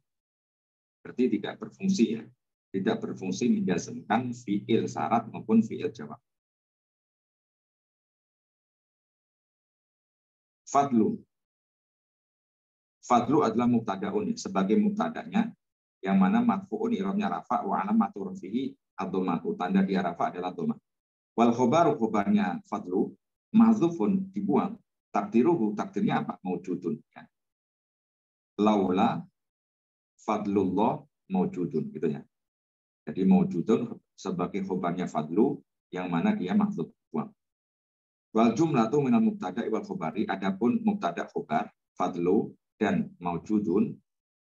Berarti tidak berfungsi ya, tidak berfungsi menjazmkan fiil syarat maupun fiil jawab. Fadlu. Fadlu adalah mubtadaun sebagai mubtadanya, yang mana marfu'un i'rabnya rafa wa alamatu rafihi ad-dhammah, tanda dia rafa adalah dhammah. Wal khobaru, khobarnya fadlu mahdzufun, dibuang. Takdiruhu, takdirnya apa? Maujudun ya. Laula fadlullah maujudun, gitu ya. Jadi maujudun sebagai khobarnya fadlu, yang mana dia mahdzuf, buang. Wal jumlatu minal mubtada'i wal khobari, adapun mubtada' khobar fadlu dan maujudun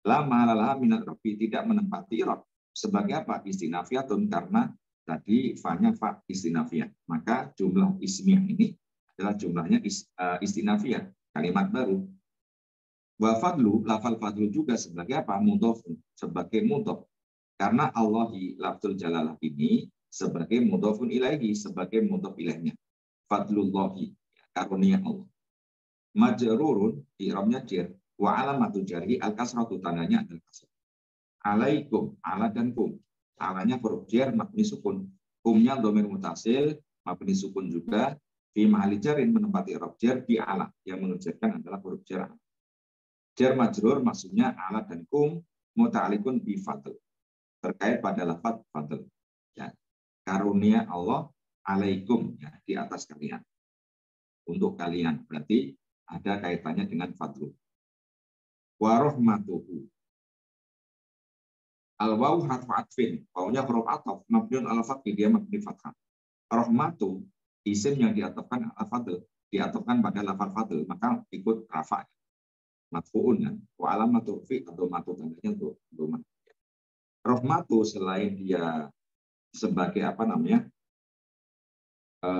lama lalah minat robi, tidak menempati rob. Sebagai apa? Istinafiyatun, karena tadi fa-nya fa istinafiyah. Maka jumlah ismiyah ini adalah jumlahnya istinafiyah, kalimat baru. Wa fadlu, lafal fadlu juga sebagai apa? Mudhof, sebagai mudhof. Karena Allahi lafzul jalalah ini sebagai mudhofun ilaihi, sebagai mudhof ilaihnya. Fadlullahi, karunia Allah. Majrurun, i'rabnya jar. Wa alamatu jari al-kasratu, tandanya adalah kasrah. Alaikum, ala dan kum. Alanya huruf jar mabni sukun. Kumnya dhamir mutasil mabni sukun juga. Fi mahali jarin menempati i'rab jar di ala, yang mengerjakan adalah huruf jar. Jar majrur maksudnya ala dan kum muta'alliqun bi fadl, terkait pada lafaz fadl. Ya. Karunia Allah alaikum, ya, di atas kalian. Untuk kalian, berarti ada kaitannya dengan fadlu. Wa rahmatuhu. Al-wawu harfu atfin, wawunya huruf ataf, mabniun ala fathi, dia mabni fathah. Rahmatu, isim yang diatafkan ala fadl, diatafkan pada lafal fadl, maka ikut rafa. Matfu'un ya. Wa alamatu fi atau matu tandanya untuk doman. Rahmatu selain dia sebagai apa namanya?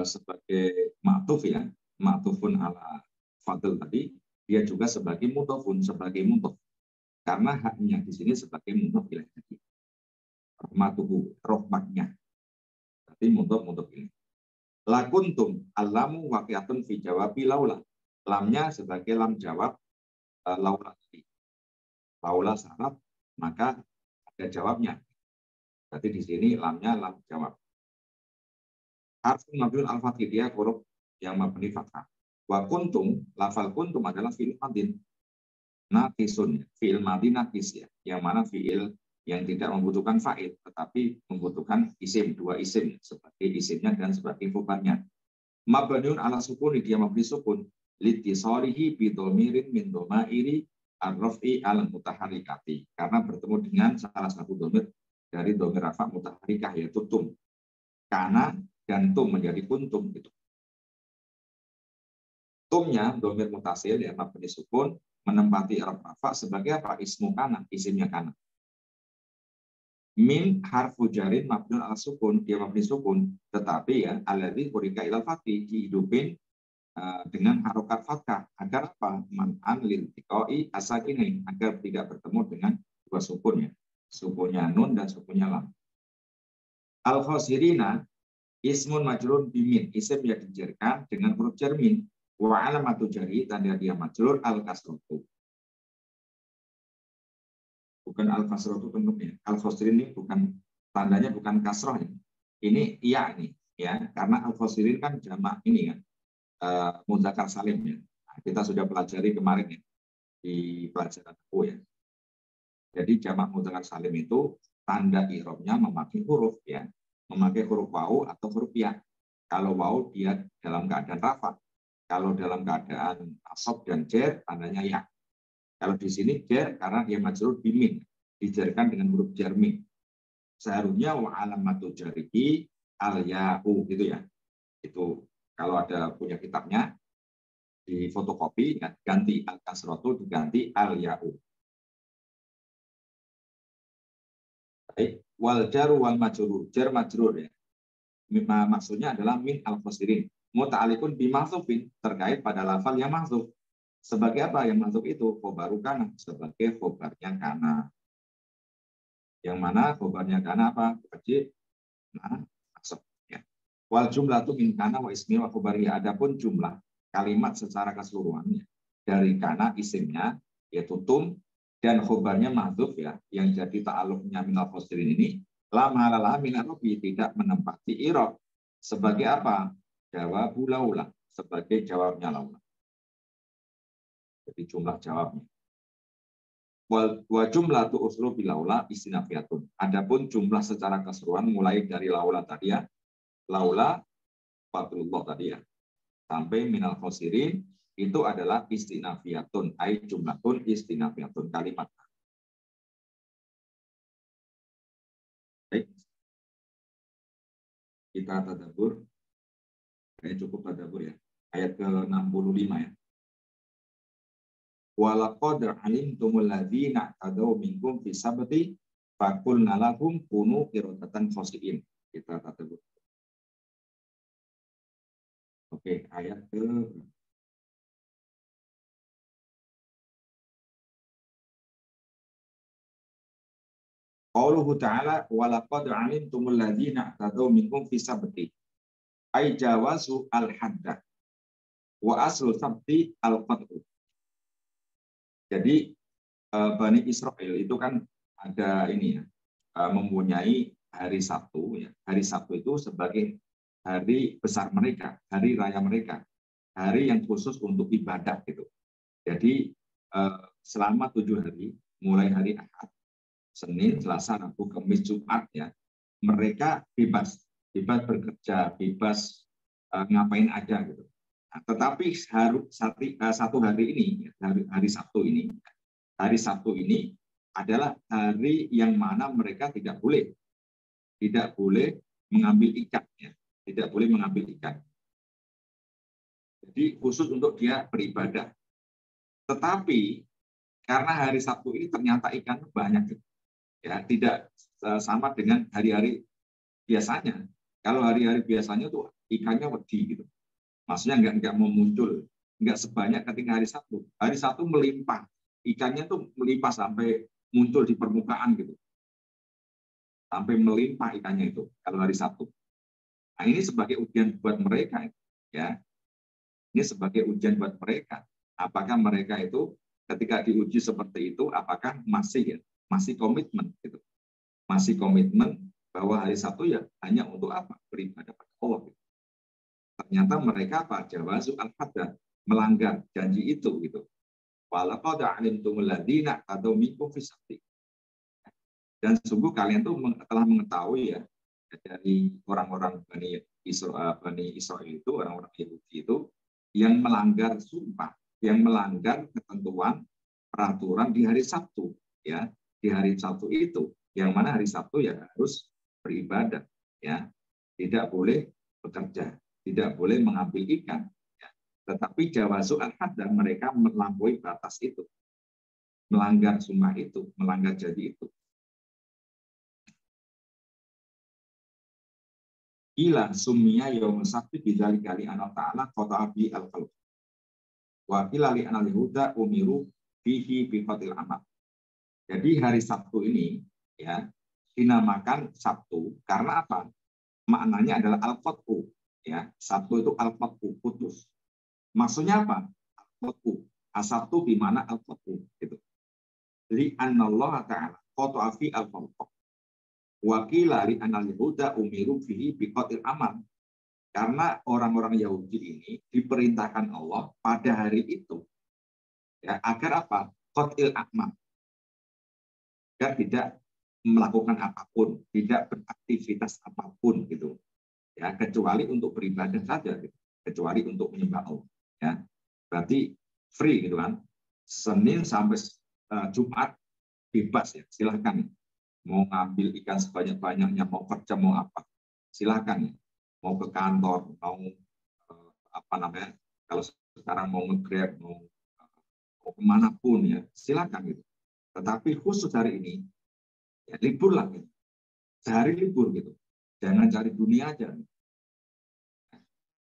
Sebagai ma'tuf ya, ma'tufun ala fadl tadi, dia juga sebagai mudhofun, sebagai mudhof. Karena haknya di sini sebagai mudhof ilaih tadi. Rahmatuhu, rahmatnya. Berarti mudhof ini. Lakuntum alamu waqi'atun fi jawabi laula. Lamnya sebagai lam jawab laula tadi. Laula syarat, maka ada jawabnya. Berarti di sini lamnya lam jawab. Harfun mabniun al-fathih, dia huruf yang mabni fathah. Wa kuntum, lafal kuntum adalah fi'il madin. Naqisun, fi'il madin naqis ya. Yang mana fi'il yang tidak membutuhkan fa'il, tetapi membutuhkan isim, dua isim, sebagai isimnya dan sebagai khobarnya. Mabniun ala sukun, dia mabni sukun. Litisarihi bidomirin min domairi ar-raf'i al-mutaharikati. Karena bertemu dengan salah satu domir dari domir rafa mutaharikah, yaitu tum. Kana dan tum menjadi kuntum. Gitu. Tumnya, domir mutasil, ya mabni sukun, menempati i'rab rafa sebagai apa? Ismu kana, isimnya kana. Min harfu jarin mabniun ala sukun, dia mabni sukun, tetapi ya alladzi urika ilal fathi, dihidupin dengan harokat fathah agar apa? Man'an lil tiqai asakinain, agar tidak bertemu dengan dua sukun ya. Sukunnya nun dan sukunnya lam. Al khosirina ismun majrur bimin, isim yang dijarkan dengan huruf jar min. Wa alamatu jari, tanda dia majrur al kasratu. Bukan al-kasroh itu tentunya. Al-khosirin ini bukan, tandanya bukan kasroh ya. Ini iya nih ya, karena al-khosirin kan jamak ini kan, mudzakkar salim ya. Nah, kita sudah pelajari kemarin ya di pelajaran aku ya. Jadi jamak mudzakkar salim itu tanda i'rabnya memakai huruf ya, memakai huruf wau atau huruf ya. Kalau wau dia dalam keadaan rafa, kalau dalam keadaan nasab dan jar tandanya ya. Kalau di sini jar karena dia majrur bimin, dijarkan dengan huruf jar min. Seharusnya wa alamatu jarihi al ya'u gitu ya. Itu kalau ada punya kitabnya di fotokopi ya, ganti al kasratu diganti al ya'u. Baik, wal jar wal majrur, jar majrur ya. Maksudnya adalah min al khosirin. Muta'alikun bimahzufin, terkait pada lafal yang mahzuf. Sebagai apa yang masuk itu? Khobaru kana, sebagai khobarnya kana. Yang mana khobarnya kana apa? Wajib. Nah, masuk. Ya. Wal jumlah itu min kana wa ismi wa khobari. Adapun jumlah kalimat secara keseluruhannya dari kana isimnya yaitu tum dan khobarnya mahdzuf ya, yang jadi ta'alluqnya minal khosirin ini lam halalah minal rubi, tidak menempati i'rab sebagai apa? Jawabu laula, sebagai jawabnya laula. Jadi jumlah jawabnya. Wa jumlah tu uslu bilaula istinafiyatun. Adapun jumlah secara keseluruhan mulai dari laula tadi ya, laula fadlullah tadi ya, sampai minal khosirin itu adalah istinafiyatun, ai jumlatun istinafiyatun, kalimat. Baik. Kita tadabbur. Kayaknya cukup tadabbur ya. Ayat ke-65 ya. Walaqad alimtumul ladzina tadaw minkum fi sabti faqulna lahum kunu qiradatan khasiin. Kita tadabbur. Oke, ayat ke Qauluhu ta'ala walaqad alimtumul ladzina tadaw minkum fi sabti ay jawazu al-hadda wa aslu sabti al-qat'u. Jadi Bani Israel itu kan ada ini ya, mempunyai hari Sabtu ya. Hari Sabtu itu sebagai hari besar mereka, hari raya mereka, hari yang khusus untuk ibadah gitu. Jadi selama 7 hari, mulai hari Ahad, Senin, Selasa, Rabu, Kamis, Jumat ya, mereka bebas bekerja, bebas ngapain aja gitu. Nah, tetapi satu hari ini, hari Sabtu ini adalah hari yang mana mereka tidak boleh mengambil ikan, ya. Tidak boleh mengambil ikan. Jadi khusus untuk dia beribadah. Tetapi karena hari Sabtu ini ternyata ikan banyak, ya, tidak sama dengan hari-hari biasanya. Kalau hari-hari biasanya tuh ikannya wedi gitu. Maksudnya nggak mau muncul, nggak sebanyak ketika hari Sabtu. Hari Sabtu melimpah, ikannya tuh melimpah sampai muncul di permukaan gitu, sampai melimpah ikannya itu kalau hari Sabtu. Nah, ini sebagai ujian buat mereka, ya. Ini sebagai ujian buat mereka. Apakah mereka itu ketika diuji seperti itu, apakah masih komitmen gitu, masih komitmen bahwa hari Sabtu ya hanya untuk apa? Beribadah pada Allah. Gitu. Ternyata mereka jawazu al-hadda, melanggar janji itu gitu. Walaqad alimtumul ladzina atau minkum fi sabti. Dan sungguh kalian tuh telah mengetahui ya dari orang-orang Bani Israel itu, orang-orang Yahudi itu yang melanggar sumpah, yang melanggar ketentuan peraturan di hari Sabtu, ya. Di hari Sabtu itu, yang mana hari Sabtu ya harus beribadah, ya. Tidak boleh bekerja, tidak boleh mengambil ikan, ya. Tetapi jawazu al-hadda, mereka melampaui batas itu, melanggar sumpah itu, melanggar janji itu. Ila summiya yaumul sabti bidzalika li anna ta'ala qata'a bi al-khalq. Wa qila li anna al-yahuda umiru fihi bi fatil amal. Jadi hari Sabtu ini ya dinamakan Sabtu karena apa? Maknanya adalah al-qat'u, ya. Sabtu itu al-qat'u, putus. Maksudnya apa? Al-qat'u. As-Sabtu di mana al-qat'u gitu. Li anna Allah ta'ala qata'a fi al-khalq. Wakila li anal yahuda umiru fihi biqatil amal. Karena orang-orang Yahudi ini diperintahkan Allah pada hari itu ya agar apa? Qatil amal. Agar tidak melakukan apapun, tidak beraktivitas apapun gitu. Ya, kecuali untuk beribadah saja gitu. Kecuali untuk menyembah Allah, ya. Berarti free gitu kan. Senin sampai Jumat bebas ya, silahkan. Mau ngambil ikan sebanyak-banyaknya, mau kerja, mau apa, silakan ya. Mau ke kantor, mau apa namanya, kalau sekarang mau nge-grab, mau kemanapun ya, silakan gitu. Tetapi khusus hari ini, ya libur lah gitu. Sehari libur gitu. Jangan cari dunia aja.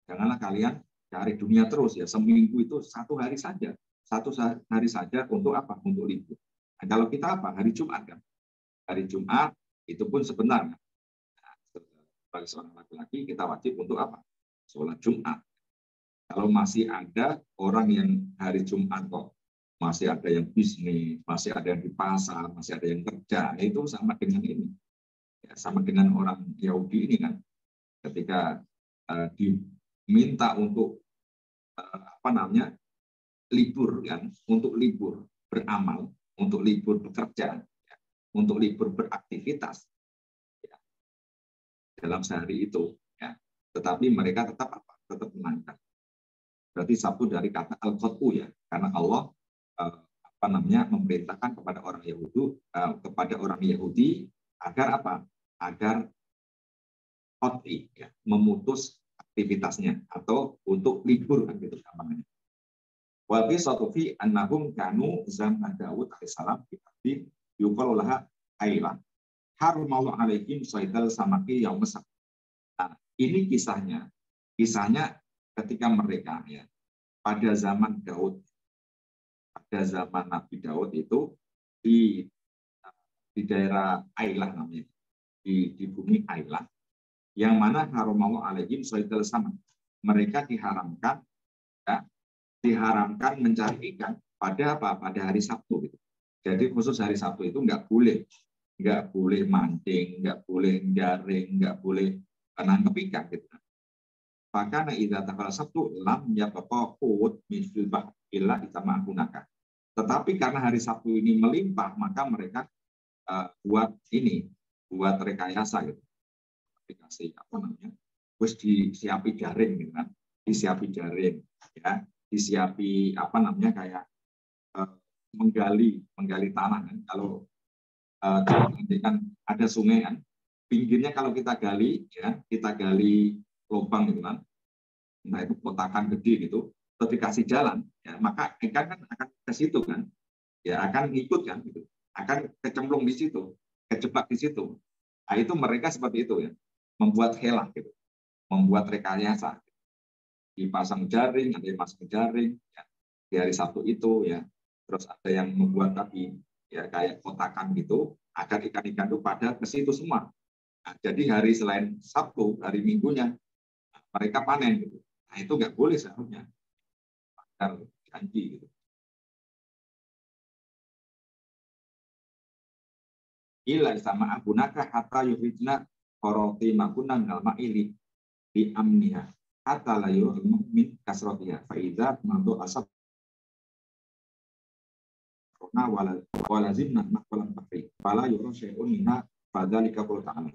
Janganlah kalian cari dunia terus ya. Seminggu itu satu hari saja. Satu hari saja untuk apa? Untuk libur. Nah, kalau kita apa? Hari Jumat kan. Hari Jumat itu pun sebenarnya nah, sebagai seorang laki-laki kita wajib untuk apa? Sholat Jumat. Kalau masih ada orang yang hari Jumat kok masih ada yang bisnis, masih ada yang di pasar, masih ada yang kerja, itu sama dengan ini, ya, sama dengan orang Yahudi ini kan, ketika diminta untuk apa namanya libur kan, untuk libur beramal, untuk libur bekerja, untuk libur beraktivitas ya, dalam sehari itu ya. Tetapi mereka tetap apa? Tetap melanggar. Berarti Sabtu dari kata al-qat'u ya, karena Allah apa namanya memerintahkan kepada orang Yahudi agar apa? Agar qat'i ya, memutus aktivitasnya atau untuk libur kan gitu namanya. Wa bi satufi annahum kanu zaman Daud alaihissalam bi yuqalu laha ailan harumallahu alaihim saydal samaki yaum sabt. Nah, ini kisahnya ketika mereka ya pada zaman Daud, pada zaman Nabi Daud itu di daerah Ailah namanya, di bumi Ailah, yang mana harumallahu alaihim saydal samak. Mereka diharamkan ya, diharamkan mencari ikan pada apa? Pada hari Sabtu gitu. Jadi khusus hari Sabtu itu nggak boleh mancing, nggak boleh jaring, nggak boleh nangkep ikan gitu. Bahkan idza taqala Sabtu lam yabqa qut min fil bahr illa itama'unaka. Tetapi karena hari Sabtu ini melimpah, maka mereka buat rekayasa gitu. Aplikasi apa namanya? Terus disiapi jaring gitu kan. Disiapi jaring ya, disiapi apa namanya kayak menggali tanah kan. Kalau kan ada sungai kan, pinggirnya kalau kita gali ya, kita gali lubang gitu kan, entah itu kotakan gede gitu, terus dikasih jalan, ya, maka ikan kan akan ke situ kan, ya akan ngikut kan, gitu, akan kecemplung di situ, kejebak di situ. Nah, itu mereka seperti itu ya, membuat helah gitu, membuat rekayasa, dipasang jaring, ada yang masuk jaring, ya, di hari Sabtu itu ya, terus ada yang membuat tadi ya kayak kotakan gitu, agar ikan-ikan itu pada ke situ semua. Nah, jadi hari selain Sabtu, hari Minggunya mereka panen gitu. Nah, itu nggak boleh seharusnya. Agar janji gitu. Ila sama abunaka hatta yuridna koroti makunan al ma'ili di amniha hatta la yu'min min kasrotiha fa idza mandu asab wala zimna maqbalan fakri fala yura syai'un minha fadzalika qul ta'ala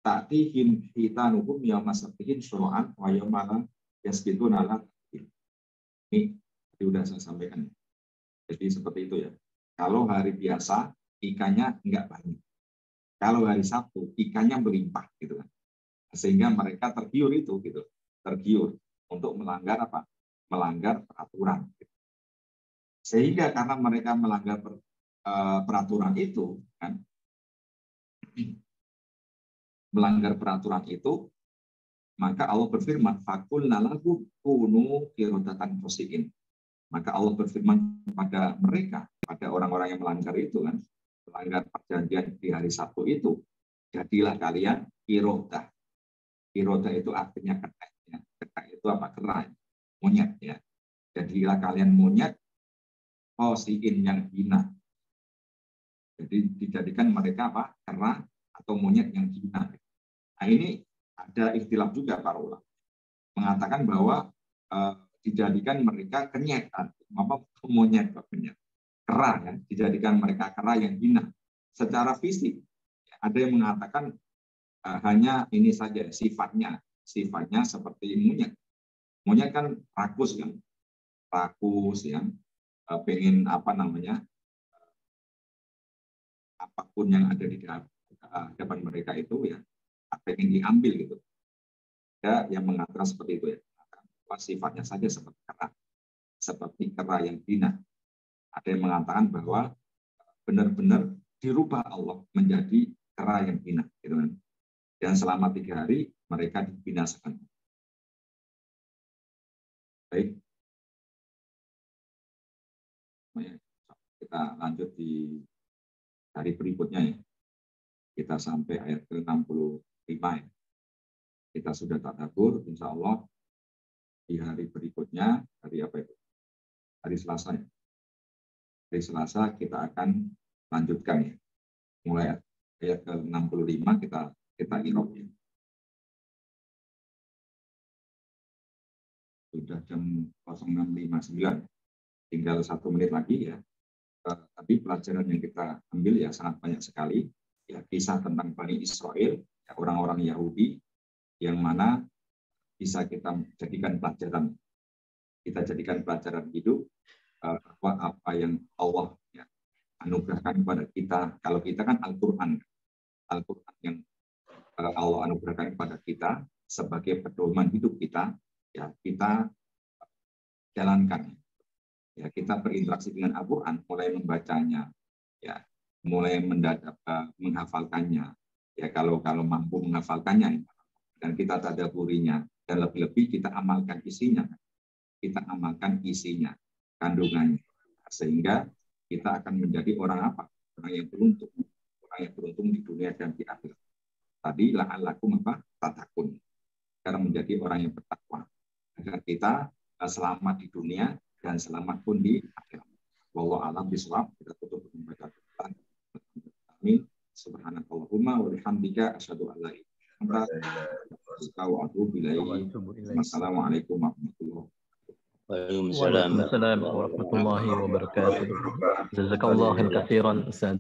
ta'tihim hitanuhum yawma sabtihim syuru'an wa yawma la yasbituna la. Ini sudah saya sampaikan. Jadi seperti itu ya. Kalau hari biasa ikannya enggak banyak. Kalau hari Sabtu ikannya melimpah gitu kan. Sehingga mereka tergiur itu gitu. Tergiur untuk melanggar apa? Melanggar peraturan. Sehingga karena mereka melanggar peraturan itu kan, melanggar peraturan itu, maka Allah berfirman faqulna lahum kunu qiradatan khasi'in. Maka Allah berfirman kepada mereka, pada orang-orang yang melanggar itu kan, melanggar perjanjian di hari Sabtu itu, jadilah kalian qirodah. Qirodah itu artinya ketek ya. Ketek itu apa? Kera, monyet ya. Jadilah kalian monyet khasi'in yang hina. Jadi dijadikan mereka apa? Kera atau monyet yang hina. Nah, ini ada ikhtilaf juga para ulama mengatakan bahwa dijadikan mereka kenyek, apa monyet, kera ya, dijadikan mereka kera yang hina secara fisik. Ada yang mengatakan hanya ini saja sifatnya seperti monyet. Monyet kan rakus kan, ya, pengen apa namanya, apapun yang ada di depan mereka itu ya pengen diambil gitu. Ada yang mengatakan seperti itu ya, sifatnya saja seperti kera yang hina. Ada yang mengatakan bahwa benar-benar dirubah Allah menjadi kera yang hina, gitu kan. Dan selama 3 hari mereka dibinasakan. Baik, kita lanjut di hari berikutnya ya. Kita sampai ayat ke-65 ya. Kita sudah tadabbur, insya Allah di hari berikutnya, hari apa itu? Hari Selasa ya. Hari Selasa kita akan lanjutkan ya. Mulai ayat ke-65 kita irob ya. Sudah jam 06.59, tinggal 1 menit lagi ya. Tapi pelajaran yang kita ambil ya sangat banyak sekali. Ya, kisah tentang Bani Israel, ya, orang-orang Yahudi, yang mana bisa kita jadikan pelajaran. Kita jadikan pelajaran hidup bahwa apa yang Allah ya, anugerahkan kepada kita. Kalau kita kan Al-Quran yang Allah anugerahkan kepada kita sebagai pedoman hidup kita, ya kita jalankan. Ya, kita berinteraksi dengan Al-Quran, mulai membacanya, ya, mulai menghafalkannya. Ya, kalau mampu menghafalkannya, dan kita tadabburinya, dan lebih-lebih kita amalkan isinya. Kita amalkan isinya, kandungannya, sehingga kita akan menjadi orang apa? Orang yang beruntung di dunia dan di akhirat. Tadi la'allakum tatakun, karena menjadi orang yang bertakwa, agar kita selamat di dunia dan selamat pun di akhirat. Wallahu a'lam bishawab. Kita tutup dengan baca Quran. Amin. Subhanakallahumma wa bihamdika asyhadu an la ilaha illa anta wa atubu ilaik. Wassalamualaikum warahmatullahi wabarakatuh. Waalaikumsalam warahmatullahi wabarakatuh. Jazakallahu khairan Ustaz.